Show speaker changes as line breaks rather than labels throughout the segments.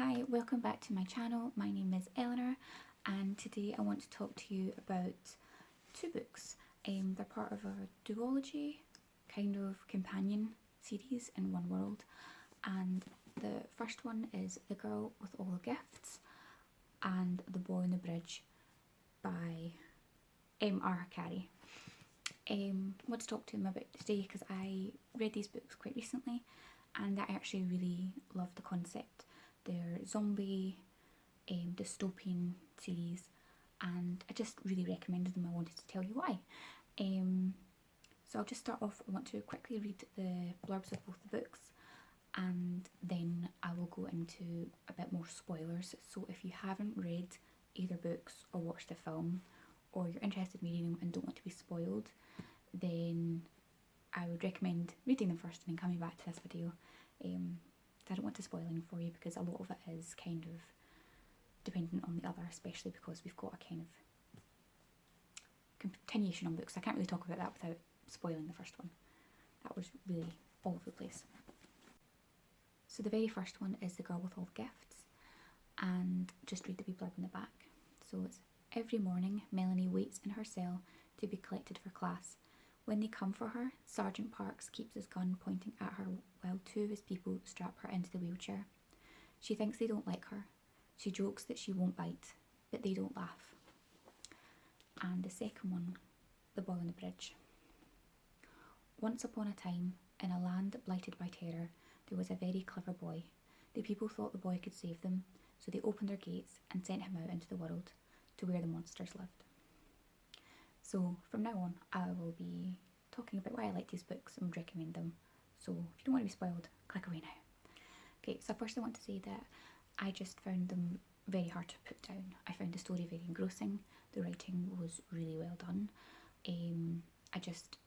Hi, welcome back to my channel. My name is Eleanor and today I want to talk to you about two books. They're part of a duology, kind of companion series in one world, and the first one is The Girl with All the Gifts and The Boy on the Bridge by R. Carey. I want to talk to him about today because I read these books quite recently and I actually really love the concept. They're zombie dystopian series and I just really recommended them. I wanted to tell you why. So I'll just start off. I want to quickly read the blurbs of both the books and then I will go into a bit more spoilers. So if you haven't read either books or watched the film, or you're interested in reading them and don't want to be spoiled, then I would recommend reading them first and then coming back to this video. I don't want to spoil anything for you because a lot of it is kind of dependent on the other, especially because we've got a kind of continuation on books. I can't really talk about that without spoiling the first one. That was really all over the place. So the very first one is The Girl with All the Gifts, and just read the wee blurb in the back. So it's: every morning Melanie waits in her cell to be collected for class. When they come for her, Sergeant Parks keeps his gun pointing at her while two of his people strap her into the wheelchair. She thinks they don't like her. She jokes that she won't bite, but they don't laugh. And the second one, The Boy on the Bridge. Once upon a time, in a land blighted by terror, there was a very clever boy. The people thought the boy could save them, so they opened their gates and sent him out into the world, to where the monsters lived. So from now on, I will be talking about why I like these books and would recommend them. So if you don't want to be spoiled, click away now. Okay, so first I want to say that I just found them very hard to put down. I found the story very engrossing. The writing was really well done. I just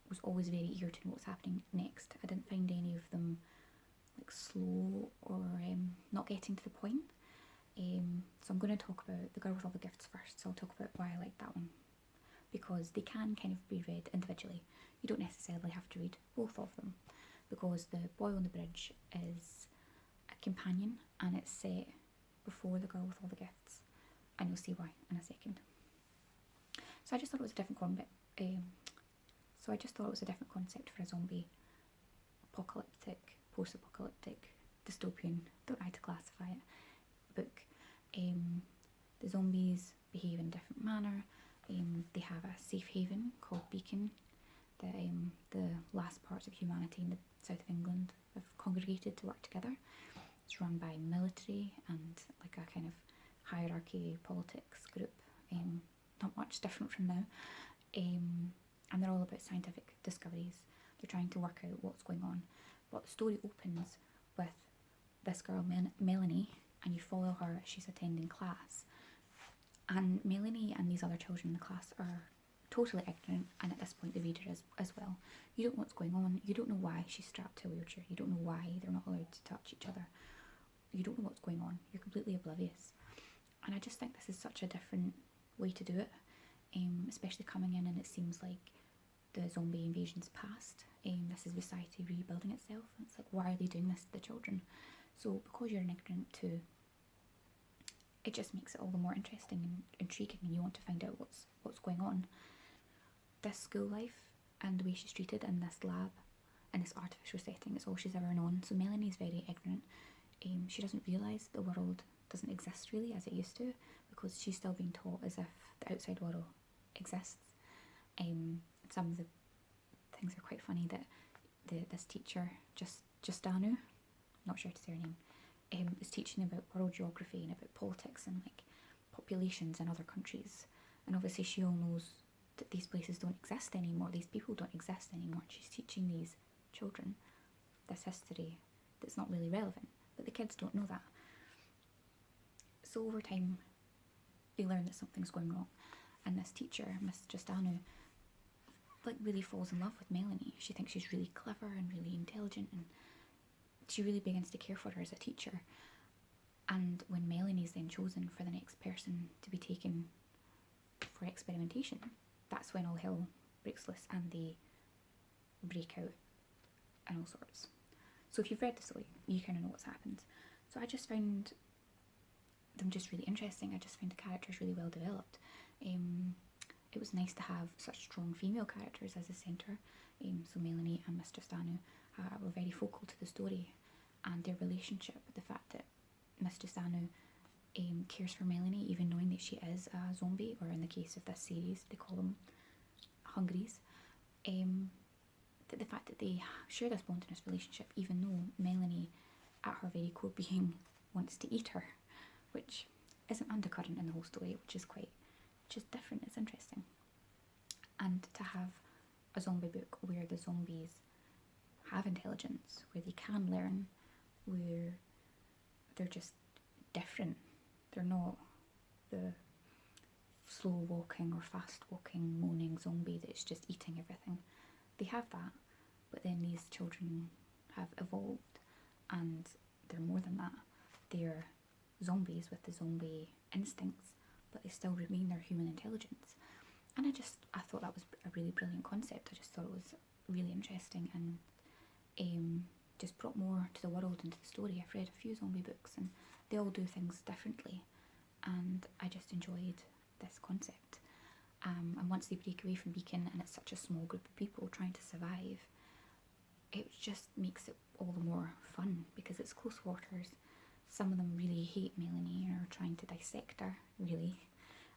was always very eager to know what's happening next. I didn't find any of them like slow or not getting to the point. So I'm going to talk about The Girl with All the Gifts first. So I'll talk about why I like that one, because they can kind of be read individually. You don't necessarily have to read both of them, because The Boy on the Bridge is a companion and it's set before The Girl with All the Gifts, and you'll see why in a second. So I just thought it was a different concept for a zombie apocalyptic, post-apocalyptic, dystopian, don't know how to classify it, book. The zombies behave in a different manner. They have a safe haven called Beacon that the last parts of humanity in the south of England have congregated to work together. It's run by military and like a kind of hierarchy politics group, not much different from now. And they're all about scientific discoveries. They're trying to work out what's going on. But the story opens with this girl, Melanie, and you follow her as she's attending class. And Melanie and these other children in the class are totally ignorant, and at this point the reader is as well. You don't know what's going on. You don't know why she's strapped to a wheelchair. You don't know why they're not allowed to touch each other. You don't know what's going on. You're completely oblivious. And I just think this is such a different way to do it, especially coming in and it seems like the zombie invasion's past. This is society rebuilding itself. And it's like, why are they doing this to the children? So because you're ignorant too, it just makes it all the more interesting and intriguing, and you want to find out what's going on. This school life and the way she's treated in this lab, in this artificial setting, is all she's ever known. So Melanie's very ignorant. She doesn't realise the world doesn't exist really as it used to, because she's still being taught as if the outside world exists. Some of the things are quite funny, that this teacher, Justanu, not sure to say her name, is teaching about world geography and about politics and like populations in other countries, and obviously she all knows that these places don't exist anymore, these people don't exist anymore. She's teaching these children this history that's not really relevant, but the kids don't know that. So over time they learn that something's going wrong, and this teacher, Miss Justanu, like really falls in love with Melanie. She thinks she's really clever and really intelligent, and she really begins to care for her as a teacher. And when Melanie's then chosen for the next person to be taken for experimentation, that's when all hell breaks loose and they break out and all sorts. So if you've read the story, you kind of know what's happened. So I just found them just really interesting. I just found the characters really well developed. It was nice to have such strong female characters as a centre. So Melanie and Mr. Stanu were very focal to the story, and their relationship, the fact that Mr. Stanu cares for Melanie even knowing that she is a zombie, or in the case of this series they call them hungries. The fact that they share this bondiness relationship even though Melanie at her very core being wants to eat her, which is an undercurrent in the whole story, which is different, it's interesting. And to have a zombie book where the zombies have intelligence, where they can learn, where they're just different. They're not the slow walking or fast walking moaning zombie that's just eating everything. They have that, but then these children have evolved and they're more than that. They're zombies with the zombie instincts, but they still remain their human intelligence. And I thought that was a really brilliant concept. I just thought it was really interesting and just brought more to the world and to the story. I've read a few zombie books and they all do things differently, and I just enjoyed this concept. And once they break away from Beacon and it's such a small group of people trying to survive, it just makes it all the more fun because it's close quarters. Some of them really hate Melanie and are trying to dissect her, really,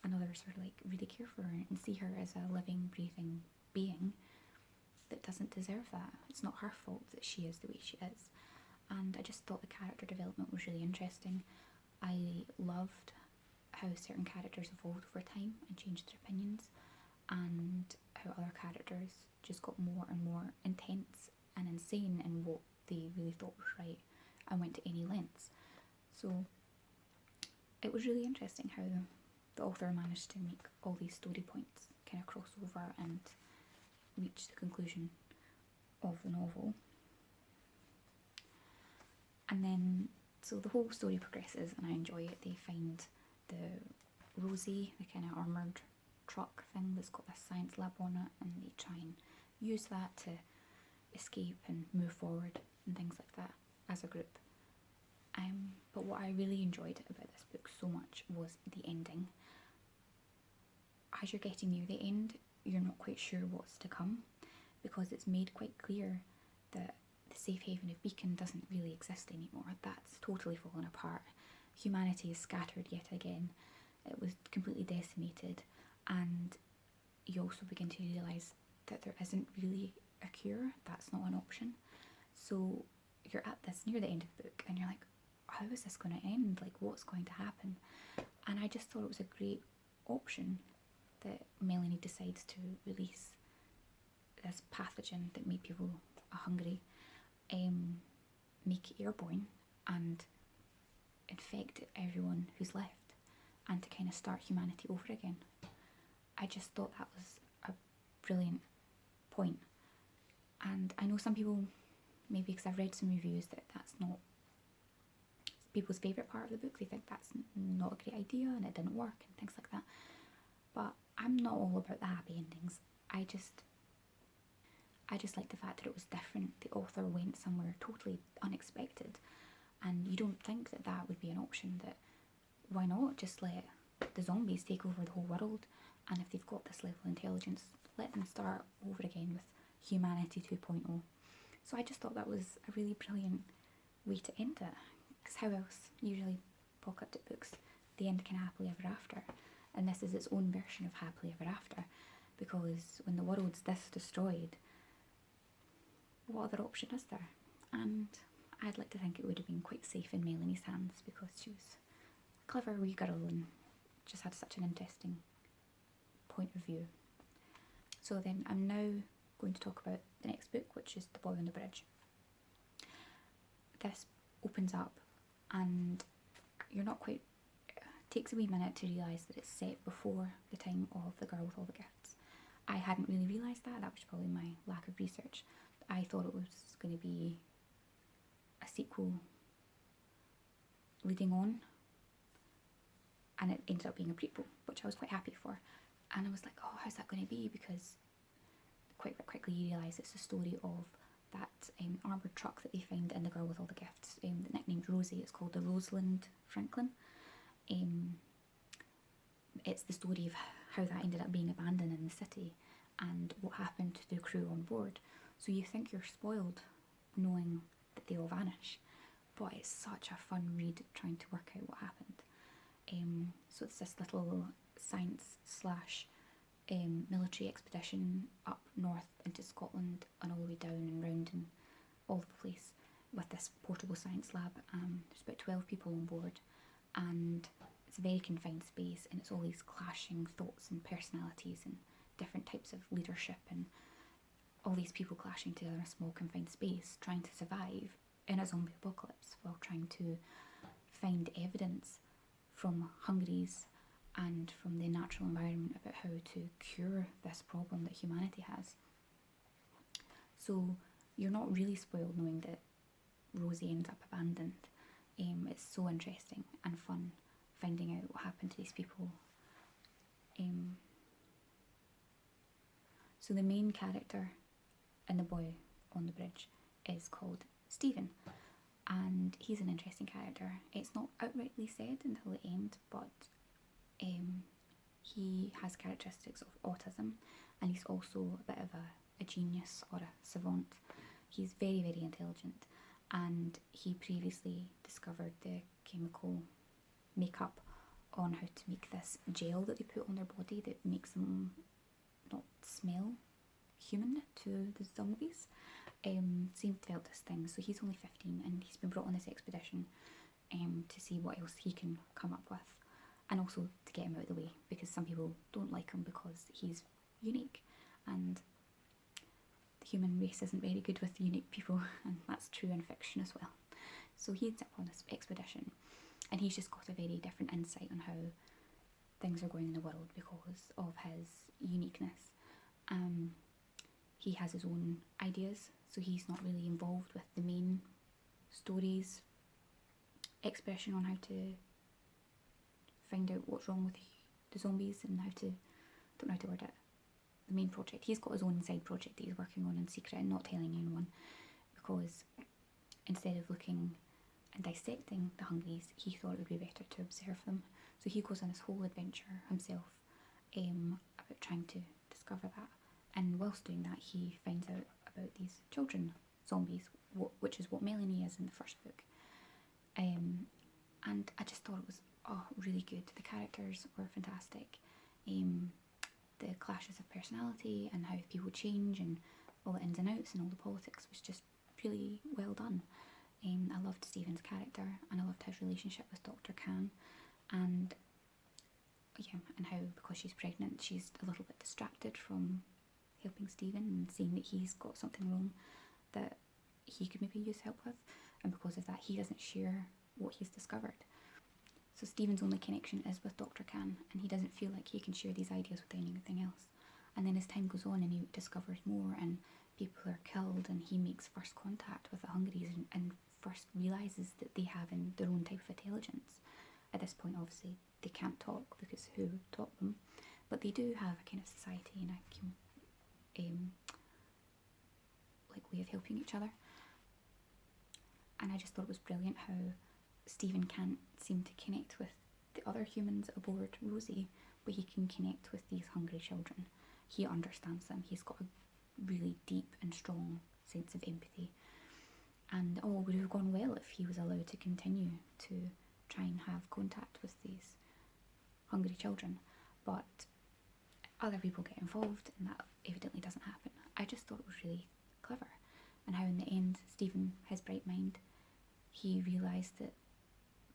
and others are like really care for her and see her as a living, breathing being that doesn't deserve that. It's not her fault that she is the way she is. And I just thought the character development was really interesting. I loved how certain characters evolved over time and changed their opinions, and how other characters just got more and more intense and insane in what they really thought was right and went to any lengths. So it was really interesting how the author managed to make all these story points kind of cross over and reach the conclusion of the novel. And then, so the whole story progresses and I enjoy it. They find the Rosie, the kind of armoured truck thing that's got this science lab on it, and they try and use that to escape and move forward and things like that as a group. But what I really enjoyed about this book so much was the ending. As you're getting near the end, you're not quite sure what's to come, because it's made quite clear that the safe haven of Beacon doesn't really exist anymore. That's totally fallen apart. Humanity is scattered yet again. It was completely decimated, and you also begin to realise that there isn't really a cure. That's not an option. So you're at this near the end of the book and you're like, how is this going to end? Like, what's going to happen? And I just thought it was a great option that Melanie decides to release this pathogen that made people hungry, make it airborne and infect everyone who's left, and to kind of start humanity over again. I just thought that was a brilliant point. And I know some people, maybe because I've read some reviews, that that's not people's favourite part of the book. They think that's not a great idea and it didn't work and things like that. But I'm not all about the happy endings. I just like the fact that it was different. The author went somewhere totally unexpected, and you don't think that that would be an option. That why not just let the zombies take over the whole world, and if they've got this level of intelligence, let them start over again with humanity 2.0. So I just thought that was a really brilliant way to end it, because how else usually apocalyptic books, they end kind of happily ever after, and this is its own version of happily ever after, because when the world's this destroyed, what other option is there? And I'd like to think it would have been quite safe in Melanie's hands, because she was a clever wee girl and just had such an interesting point of view. So then I'm now going to talk about the next book, which is The Boy on the Bridge. This opens up and you're not quite, it takes a wee minute to realise that it's set before the time of The Girl with All the Gifts. I hadn't really realised that. That was probably my lack of research. I thought it was going to be a sequel leading on, and it ended up being a prequel, which I was quite happy for. And I was like, oh, how's that going to be? Because quite quickly you realise it's a story of that armoured truck that they find in The Girl with All the Gifts, nicknamed Rosie. It's called the Rosalind Franklin. It's the story of how that ended up being abandoned in the city and what happened to the crew on board. So you think you're spoiled knowing that they all vanish, but it's such a fun read trying to work out what happened. So it's this little science slash military expedition up north into Scotland and all the way down and round and all over the place with this portable science lab. There's about 12 people on board, and it's a very confined space, and it's all these clashing thoughts and personalities and different types of leadership and all these people clashing together in a small confined space, trying to survive in a zombie apocalypse while trying to find evidence from Hungaries and from the natural environment about how to cure this problem that humanity has. So you're not really spoiled knowing that Rosie ends up abandoned. It's so interesting and fun finding out what happened to these people. So the main character and the boy on the bridge is called Stephen, and he's an interesting character. It's not outrightly said until the end, but he has characteristics of autism, and he's also a bit of a genius or a savant. He's very, very intelligent, and he previously discovered the chemical makeup on how to make this gel that they put on their body that makes them not smell human to the zombies. So he developed this thing. So he's only 15 and he's been brought on this expedition to see what else he can come up with, and also to get him out of the way, because some people don't like him because he's unique, and the human race isn't very good with unique people, and that's true in fiction as well. So he ends up on this expedition, and he's just got a very different insight on how things are going in the world because of his uniqueness. He has his own ideas, so he's not really involved with the main story's expression on how to find out what's wrong with the zombies and how to, don't know how to word it, the main project. He's got his own side project that he's working on in secret and not telling anyone, because instead of looking and dissecting the Hungaries, he thought it would be better to observe them. So he goes on this whole adventure himself about trying to discover that. And whilst doing that, he finds out about these children zombies, which is what Melanie is in the first book. And I just thought it was really good. The characters were fantastic. The clashes of personality and how people change and all the ins and outs and all the politics was just really well done. I loved Stephen's character, and I loved his relationship with Dr. Khan, and how because she's pregnant she's a little bit distracted from helping Stephen and seeing that he's got something wrong that he could maybe use help with, and because of that he doesn't share what he's discovered. So Stephen's only connection is with Dr. Khan, and he doesn't feel like he can share these ideas with anything else. And then as time goes on and he discovers more and people are killed, and he makes first contact with the Hungaries and first realises that they have their own type of intelligence. At this point obviously they can't talk because who taught them, but they do have a kind of society and a way of helping each other. And I just thought it was brilliant how Stephen can't seem to connect with the other humans aboard Rosie, but he can connect with these hungry children. He understands them. He's got a really deep and strong sense of empathy. And it would have gone well if he was allowed to continue to try and have contact with these hungry children, but other people get involved and that evidently doesn't happen. I just thought it was really clever, and how in the end Stephen, his bright mind, he realised that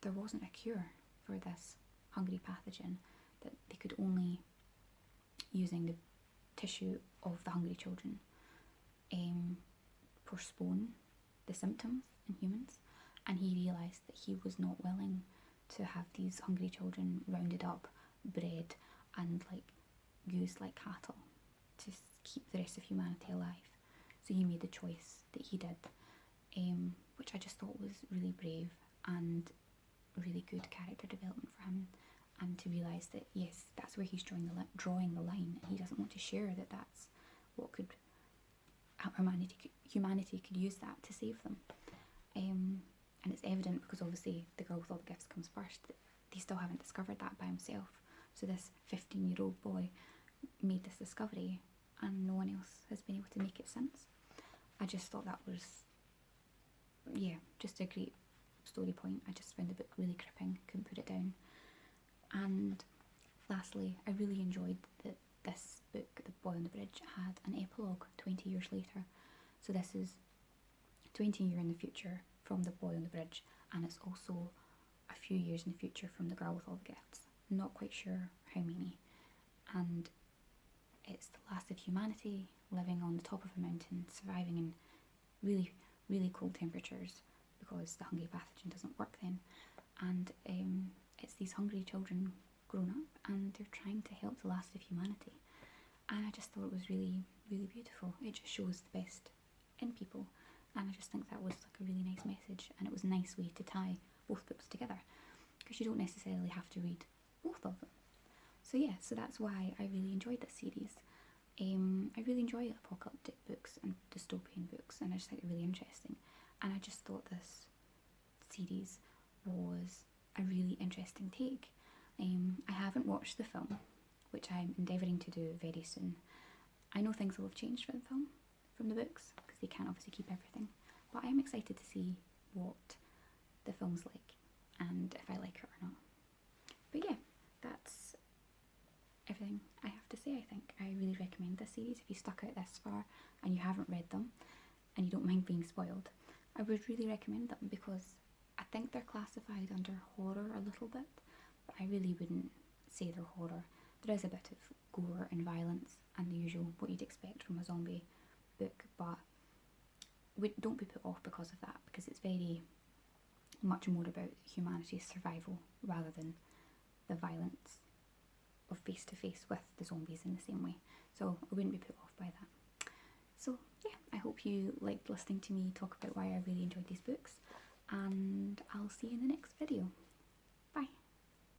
there wasn't a cure for this hungry pathogen, that they could only, using the tissue of the hungry children, postpone the symptoms in humans. And he realised that he was not willing to have these hungry children rounded up, bred, and used like cattle to keep the rest of humanity alive. So he made the choice that he did, which I just thought was really brave and really good character development for him, and to realise that yes, that's where he's drawing the line, and he doesn't want to share that that's what could humanity could use that to save them. And it's evident because obviously the girl with all the gifts comes first. They still haven't discovered that by himself. So this 15-year-old boy made this discovery and no one else has been able to make it since. I just thought that was, yeah, just a great story point. I just found the book really gripping, couldn't put it down. And lastly, I really enjoyed that this book, The Boy on the Bridge, had an epilogue 20 years later. So this is 20 years in the future from The Boy on the Bridge, and it's also a few years in the future from The Girl with All the Gifts. Not quite sure how many. And it's the last of humanity living on the top of a mountain, surviving in really, really cold temperatures because the hungry pathogen doesn't work then. And it's these hungry children grown up and they're trying to help the last of humanity. And I just thought it was really, really beautiful. It just shows the best in people. And I just think that was like a really nice message, and it was a nice way to tie both books together because you don't necessarily have to read both of them. So yeah, so that's why I really enjoyed this series. I really enjoy apocalyptic books and dystopian books, and I just think they're really interesting. And I just thought this series was a really interesting take. I haven't watched the film, which I'm endeavouring to do very soon. I know things will have changed for the film from the books because they can't obviously keep everything, but I'm excited to see what the film's like and if I like it or not. But yeah, that's everything I have to say. I think I really recommend this series. If you stuck out this far and you haven't read them and you don't mind being spoiled, I would really recommend them because I think they're classified under horror a little bit, but I really wouldn't say they're horror. There is a bit of gore and violence and the usual what you'd expect from a zombie book, but don't be put off because of that, because it's very much more about humanity's survival rather than the violence of face to face with the zombies in the same way. So I wouldn't be put off by that. So yeah, I hope you liked listening to me talk about why I really enjoyed these books, and I'll see you in the next video.